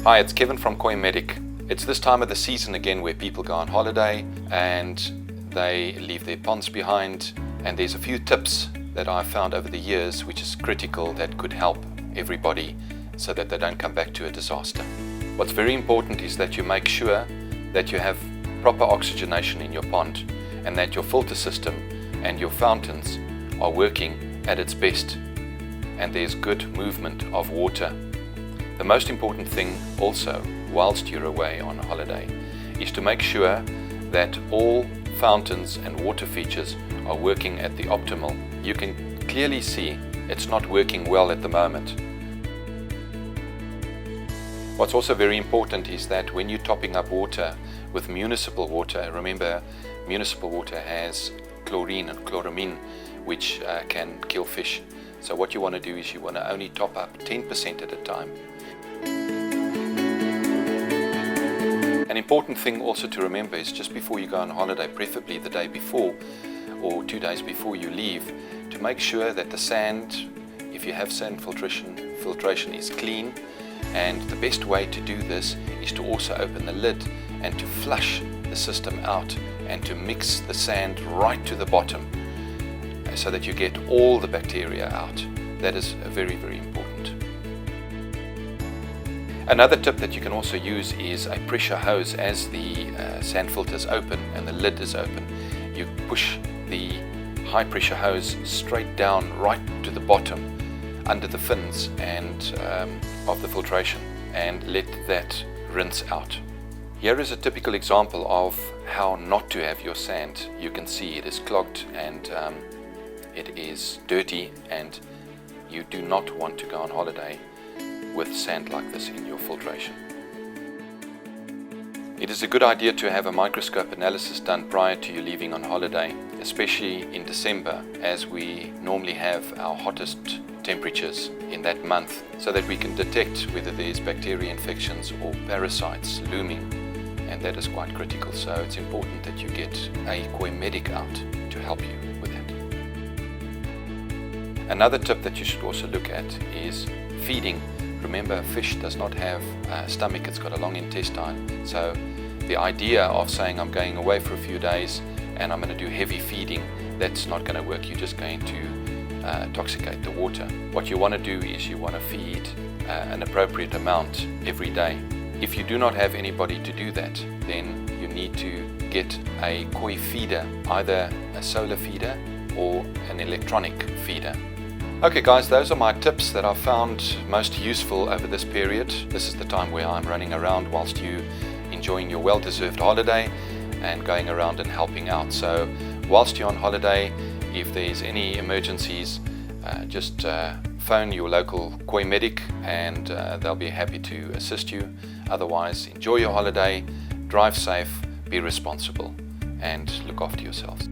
Hi, it's Kevin from Koi Medic. It's this time of the season again where people go on holiday and they leave their ponds behind, and there's a few tips that I've found over the years which is critical that could help everybody so that they don't come back to a disaster. What's very important is that you make sure that you have proper oxygenation in your pond and that your filter system and your fountains are working at its best and there's good movement of water. The most important thing also, whilst you're away on a holiday, is to make sure that all fountains and water features are working at the optimal. You can clearly see it's not working well at the moment. What's also very important is that when you're topping up water with municipal water, remember municipal water has chlorine and chloramine which can kill fish. So what you want to do is you want to only top up 10% at a time. An important thing also to remember is just before you go on holiday, preferably the day before or 2 days before you leave, to make sure that the sand, if you have sand filtration is clean. And the best way to do this is to also open the lid and to flush the system out and to mix the sand right to the bottom so that you get all the bacteria out. That is very, very important. Another tip that you can also use is a pressure hose. As the sand filter is open and the lid is open, you push the high pressure hose straight down right to the bottom under the fins and of the filtration and let that rinse out. Here is a typical example of how not to have your sand. You can see it is clogged and it is dirty, and you do not want to go on holiday with sand like this in your filtration. It is a good idea to have a microscope analysis done prior to you leaving on holiday, especially in December, as we normally have our hottest temperatures in that month, so that we can detect whether there's bacteria infections or parasites looming, and that is quite critical. So it's important that you get a Koi Medic out to help you with that. Another tip that you should also look at is feeding. Remember, a fish does not have a stomach, it's got a long intestine. So the idea of saying I'm going away for a few days and I'm going to do heavy feeding, that's not going to work. You're just going to intoxicate the water. What you want to do is you want to feed an appropriate amount every day. If you do not have anybody to do that, then you need to get a koi feeder, either a solar feeder or an electronic feeder. Okay guys, those are my tips that I've found most useful over this period. This is the time where I'm running around whilst you enjoying your well-deserved holiday and going around and helping out. So whilst you're on holiday, if there's any emergencies, just phone your local Koi Medic and they'll be happy to assist you. Otherwise, enjoy your holiday, drive safe, be responsible and look after yourselves.